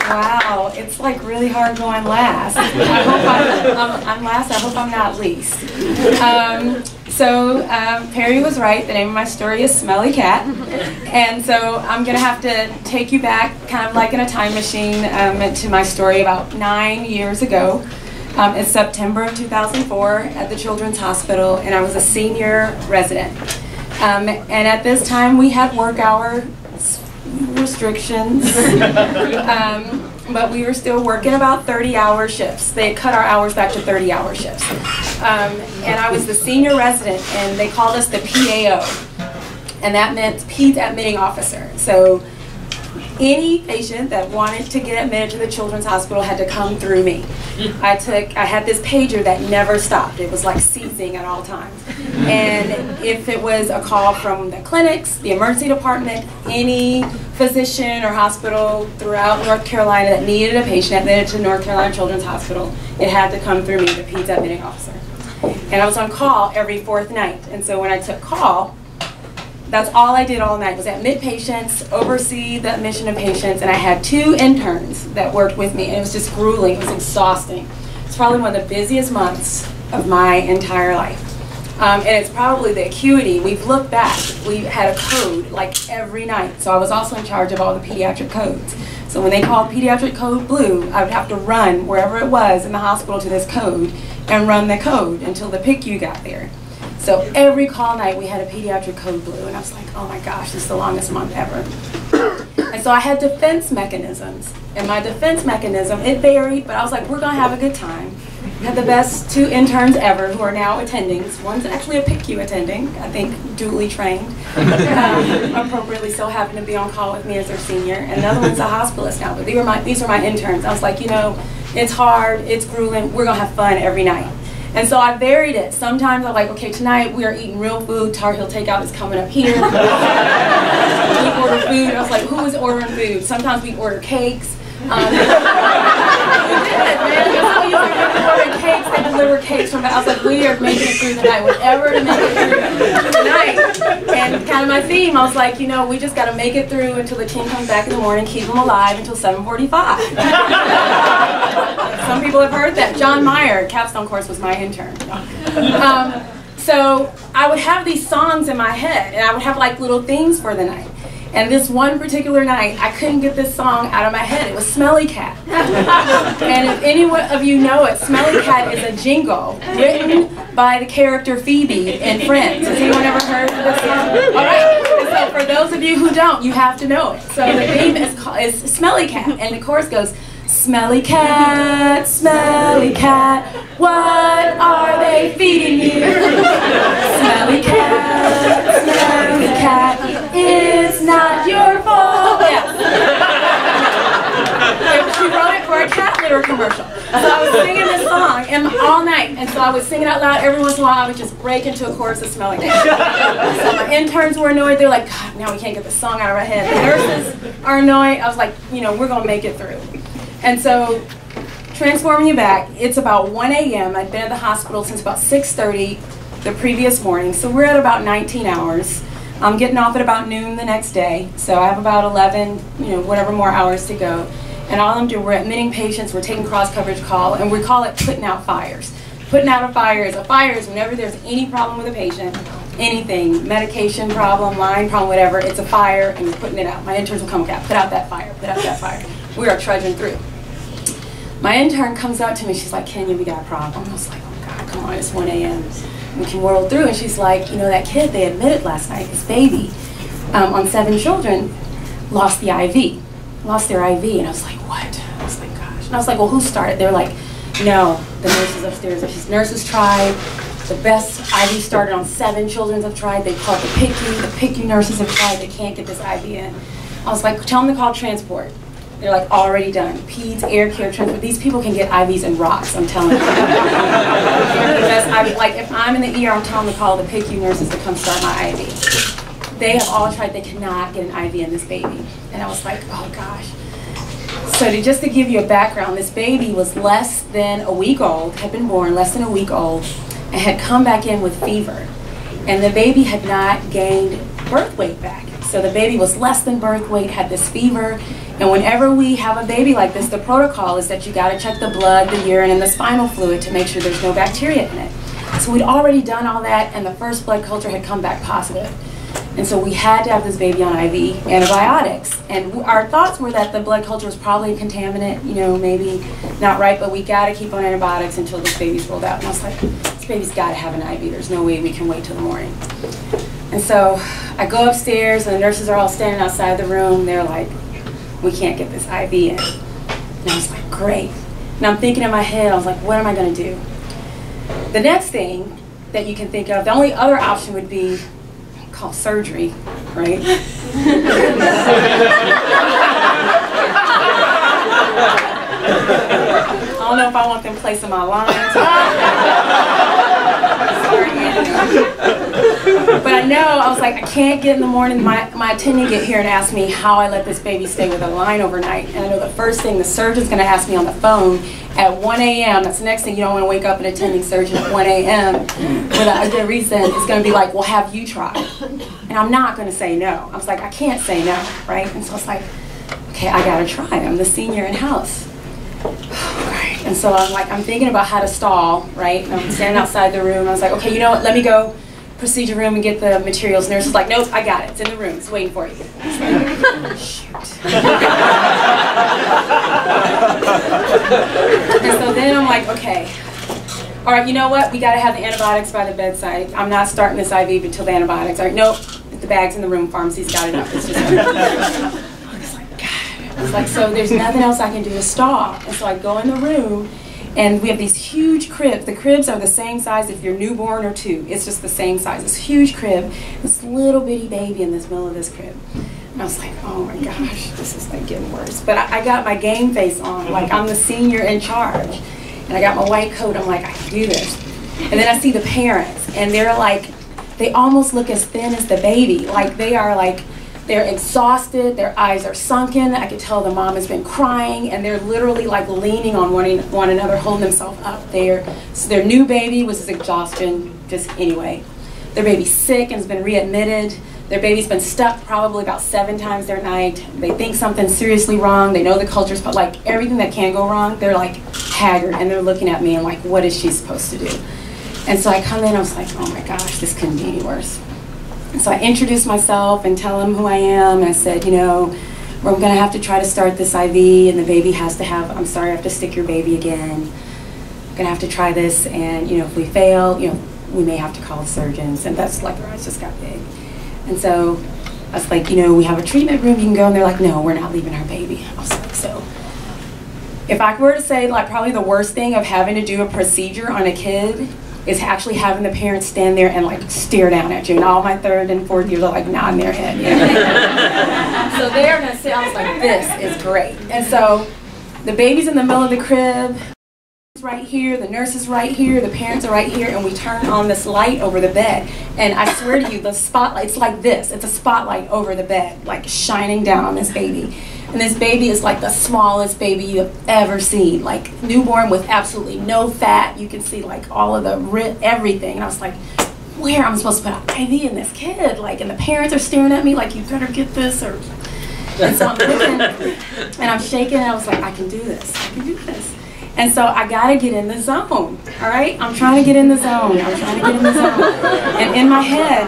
Wow, it's like really hard going last. I hope I'm last. I hope I'm not least. Perry was right. The name of my story is Smelly Cat. And so I'm going to have to take you back kind of like in a time machine to my story about 9 years ago. It's September of 2004 at the Children's Hospital, and I was a senior resident. And at this time we had work hour restrictions, but we were still working about 30-hour shifts. They cut our hours back to 30-hour shifts. And I was the senior resident, and they called us the PAO, and that meant Peds Admitting Officer. So any patient that wanted to get admitted to the Children's Hospital had to come through me. I had this pager that never stopped. It was like seizing at all times. And if it was a call from the clinics, the emergency department, any physician or hospital throughout North Carolina that needed a patient admitted to North Carolina Children's Hospital, it had to come through me, the Peds Admitting Officer. And I was on call every 4th night. And so when I took call, that's all I did all night was admit patients, oversee the admission of patients, and I had 2 interns that worked with me, and it was just grueling. It was exhausting. It's probably one of the busiest months of my entire life. And it's probably the acuity. We've looked back. We had a code like every night, so I was also in charge of all the pediatric codes. So when they called pediatric code blue, I would have to run wherever it was in the hospital to this code and run the code until the PICU got there. So every call night we had a pediatric code blue, and I was like, oh my gosh, this is the longest month ever. And so I had defense mechanisms, and my defense mechanism, it varied, but I was like, we're gonna have a good time. We had the best 2 interns ever who are now attending. One's actually a PICU attending, I think duly trained, appropriately so, happened to be on call with me as their senior, and another one's a hospitalist now, but these are my interns. I was like, you know, it's hard, it's grueling, we're gonna have fun every night. And so I varied it. Sometimes I'm like, okay, tonight we are eating real food. Tar Heel Takeout is coming up here. We order food. I was like, who is ordering food? Sometimes we order cakes. We did, man. You order cakes. They deliver cakes from. I was like, we are making it through the night. Whatever to make it through the night. And kind of my theme, I was like, you know, we just got to make it through until the king comes back in the morning, keep them alive until 7:45. Some people have heard that. John Meyer, capstone course, was my intern. So I would have these songs in my head, and I would have like little themes for the night. And this one particular night, I couldn't get this song out of my head. It was Smelly Cat. And if any of you know it, Smelly Cat is a jingle written by the character Phoebe in Friends. Has anyone ever heard of this song? All right. So for those of you who don't, you have to know it. So the theme is Smelly Cat, and the chorus goes, smelly cat, what are they feeding you? Smelly cat, it's not your fault. Yeah. She wrote it for a cat litter commercial. So I was singing this song all night, and so I would sing it out loud. Every once in a while I would just break into a chorus of Smelly Cat. So my interns were annoyed. They're like, God, now we can't get the song out of our head. The nurses are annoyed. I was like, you know, we're going to make it through. And so, transforming you back, it's about 1 a.m. I'd been at the hospital since about 6:30 the previous morning, so we're at about 19 hours. I'm getting off at about noon the next day, so I have about 11, whatever more hours to go. And all I'm doing, we're admitting patients, we're taking cross-coverage call, and we call it putting out fires. Putting out a fire is whenever there's any problem with a patient, anything, medication problem, line problem, whatever, it's a fire, and you're putting it out. My interns will come, okay, put out that fire, put out that fire. We are trudging through. My intern comes up to me, she's like, Kenya, we got a problem. I was like, oh God, come on, it's 1 a.m. We can whirl through, and she's like, you know, that kid they admitted last night, this baby, on 7 children, lost the IV, lost their IV, and I was like, what? I was like, gosh. And I was like, well, who started? They're like, no, the nurses upstairs. She's nurses tried, the best IV started on 7 children have tried, they called the PICU nurses have tried, they can't get this IV in. I was like, tell them to call transport. They're like, already done. Peds, air care, transport. These people can get IVs in rocks, I'm telling you. They're the best IV. Like, if I'm in the ER, I'm telling them to call the PICU nurses to come start my IV. They have all tried, they cannot get an IV in this baby. And I was like, oh gosh. So just to give you a background, this baby was less than a week old, had been born less than a week old, and had come back in with fever. And the baby had not gained birth weight back. So the baby was less than birth weight, had this fever, and whenever we have a baby like this, the protocol is that you got to check the blood, the urine, and the spinal fluid to make sure there's no bacteria in it. So we'd already done all that, and the first blood culture had come back positive. And so we had to have this baby on IV antibiotics. And our thoughts were that the blood culture was probably a contaminant, you know, maybe not right, but we got to keep on antibiotics until this baby's rolled out. And I was like, this baby's got to have an IV. There's no way we can wait till the morning. And so I go upstairs, and the nurses are all standing outside the room. They're like, we can't get this IV in. And I was like, great. And I'm thinking in my head, I was like, what am I going to do? The next thing that you can think of, the only other option would be called surgery, right? I don't know if I want them placing my lines. Sorry, but I know, I was like, I can't get in the morning. My attendant get here and ask me how I let this baby stay with a line overnight. And I know the first thing the surgeon's going to ask me on the phone at 1 a.m., that's the next thing, you don't want to wake up an attending surgeon at 1 a.m. without a good reason. It's going to be like, well, have you tried? And I'm not going to say no. I was like, I can't say no, right? And so I was like, okay, I got to try. I'm the senior in-house. Right. And so I'm like, I'm thinking about how to stall, right? And I'm standing outside the room. I was like, okay, you know what? Let me go procedure room and get the materials. Nurse was like, nope, I got it. It's in the room. It's waiting for you. I was like, shoot. And so then I'm like, okay, all right, you know what? We got to have the antibiotics by the bedside. I'm not starting this IV until the antibiotics. All right, nope, the bag's in the room. Pharmacy's got it up. It's just I was like, God. I was like, so there's nothing else I can do to stall. And so I go in the room, and we have these huge cribs. The cribs are the same size if you're newborn or two. It's just the same size. This huge crib, this little bitty baby in this middle of this crib. And I was like, oh my gosh, this is like getting worse. But I got my game face on, like I'm the senior in charge. And I got my white coat, I'm like, I can do this. And then I see the parents, and they're like, they almost look as thin as the baby. Like they are like, they're exhausted, their eyes are sunken. I could tell the mom has been crying, and they're literally like leaning on one another, holding themselves up there. So their new baby was exhaustion, just anyway. Their baby's sick and has been readmitted. Their baby's been stuck probably about 7 times their night. They think something's seriously wrong. They know the culture's, but like everything that can go wrong, they're like haggard, and they're looking at me and like, what is she supposed to do? And so I come in, I was like, oh my gosh, this couldn't be any worse. And so I introduced myself and tell them who I am. And I said, you know, we're gonna have to try to start this IV, and the baby has to have, I'm sorry, I have to stick your baby again. I'm gonna have to try this, and you know, if we fail, you know, we may have to call surgeons. And that's like, their eyes just got big. And so I was like, you know, we have a treatment room, you can go. And they're like, no, we're not leaving our baby. I was like, so if I were to say like probably the worst thing of having to do a procedure on a kid is actually having the parents stand there and like stare down at you. And all my 3rd and 4th years are like nodding their head. You know? So they're gonna sit, I was like, this is great. And so the baby's in the middle of the crib, right here, the nurse is right here, the parents are right here, and we turn on this light over the bed. And I swear to you, the spotlight, it's like this. It's a spotlight over the bed, like shining down on this baby. And this baby is like the smallest baby you have ever seen, like newborn with absolutely no fat. You can see like all of the everything. And I was like, where am I supposed to put an IV in this kid? Like, and the parents are staring at me like, you better get this. Or, and so I'm looking, and I'm shaking, and I was like, I can do this. I can do this. And so I gotta get in the zone, all right? I'm trying to get in the zone. I'm trying to get in the zone. And in my head,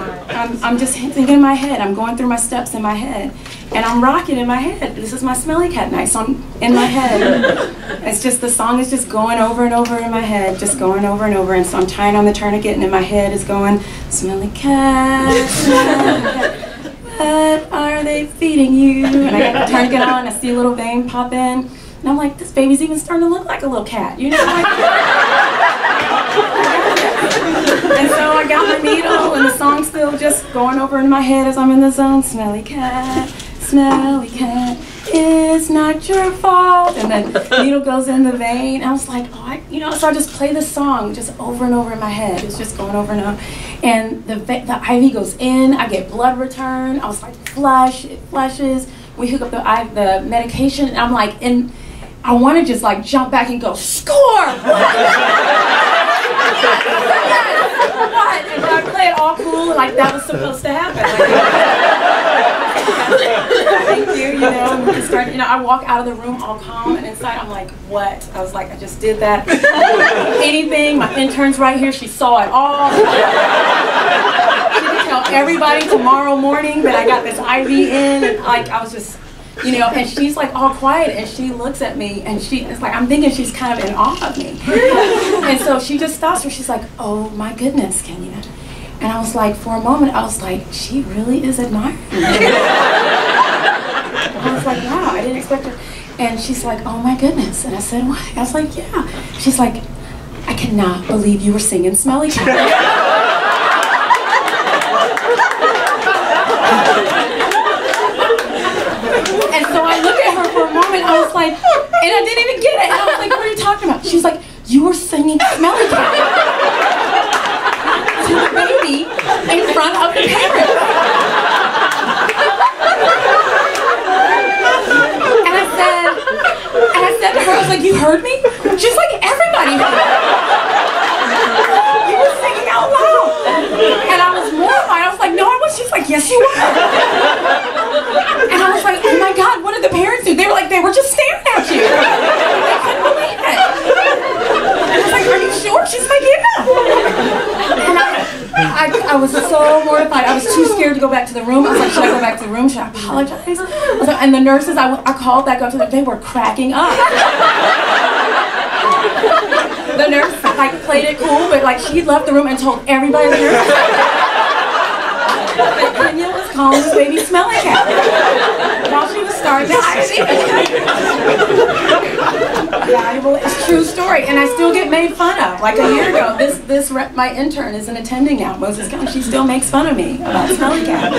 I'm just thinking in my head. I'm going through my steps in my head. And I'm rocking in my head. This is my Smelly Cat night, so I'm in my head. It's just, the song is just going over and over in my head, just going over and over. And so I'm tying on the tourniquet, and in my head is going, Smelly Cat, what are they feeding you? And I got the tourniquet on, I see a little vein pop in. And I'm like, this baby's even starting to look like a little cat, you know? Like, and so I got my needle, and the song's still just going over in my head as I'm in the zone. Smelly cat, it's not your fault. And then the needle goes in the vein. I was like, oh, you know, so I just play this song just over and over in my head. It's just going over and over. And the IV goes in, I get blood return. I was like, flush, it flushes. We hook up the medication, and I'm like, I want to just like jump back and go, score! What? What? And I play it all cool, like that was supposed to happen. Like, thank you, you know, and we just started, you know, I walk out of the room all calm, and inside I'm like, what? I was like, I just did that. Anything, my intern's right here, she saw it all. She can tell everybody tomorrow morning that I got this IV in, and like, I was just, you know, and she's like all quiet, and she looks at me, and it's like, I'm thinking she's kind of in awe of me. And so she just stops her, she's like, oh my goodness, Kenya. And I was like, for a moment, I was like, she really is admiring me. I was like, wow, I didn't expect her. And she's like, oh my goodness. And I said, what? I was like, yeah. She's like, I cannot believe you were singing Smelly. And so I looked at her for a moment, I was like, and I didn't even get it. And I was like, what are you talking about? She's like, you were singing Smelly Cat to the baby in front of the parent. And I said to her, I was like, you heard me? She's like, everybody heard me. You were singing out loud. And I was mortified. I was like, no, I was. She's like, yes, you were. And I was like, oh my God, what did the parents do? They were like, they were just staring at you. They couldn't believe it. I was like, are you sure? She's like, yeah. And I was so mortified. I was too scared to go back to the room. I was like, should I go back to the room? Should I apologize? I was like, and the nurses, I called back up to them. They were cracking up. The nurse like played it cool, but like she left the room and told everybody the nurse that Kenya was calling this baby Smelly Cat while she was starting the IV. Valuable, it's a true story, and I still get made fun of. Like a year ago, my intern isn't attending now, Moses County. She still makes fun of me about Smelly Cat.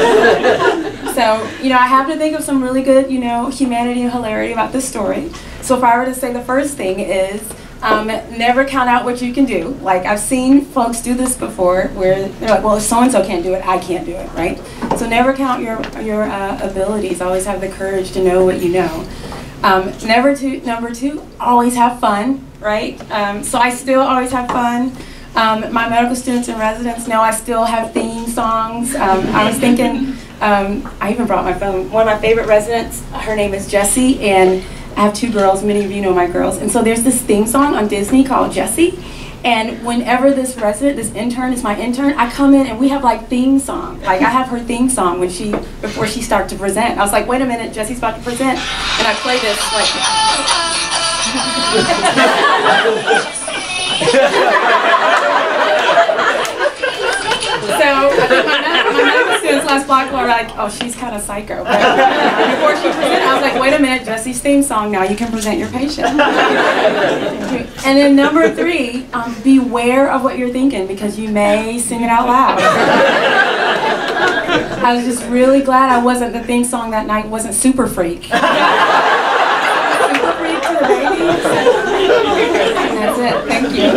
So, you know, I have to think of some really good, you know, humanity and hilarity about this story. So if I were to say the first thing is, never count out what you can do. Like, I've seen folks do this before where they're like, well, if so-and-so can't do it, I can't do it, right? So never count your abilities. Always have the courage to know what you know. Number two, always have fun, right? So I still always have fun. My medical students and residents know I still have theme songs. I was thinking, I even brought my phone. One of my favorite residents, her name is Jessie, and I have two girls, many of you know my girls, and so there's this theme song on Disney called Jessie, and whenever this resident, this intern is my intern, I come in and we have like theme song. Like I have her theme song before she starts to present. I was like, wait a minute, Jessie's about to present, and I play this like. So I think my medical students last block were like, oh, she's kind of psycho. But before she presented, I was like, wait a minute, Jessie's theme song, now you can present your patient. And then number three, beware of what you're thinking because you may sing it out loud. I was just really glad the theme song that night wasn't Super Freak. Super Freak to the baby. And that's it, thank you.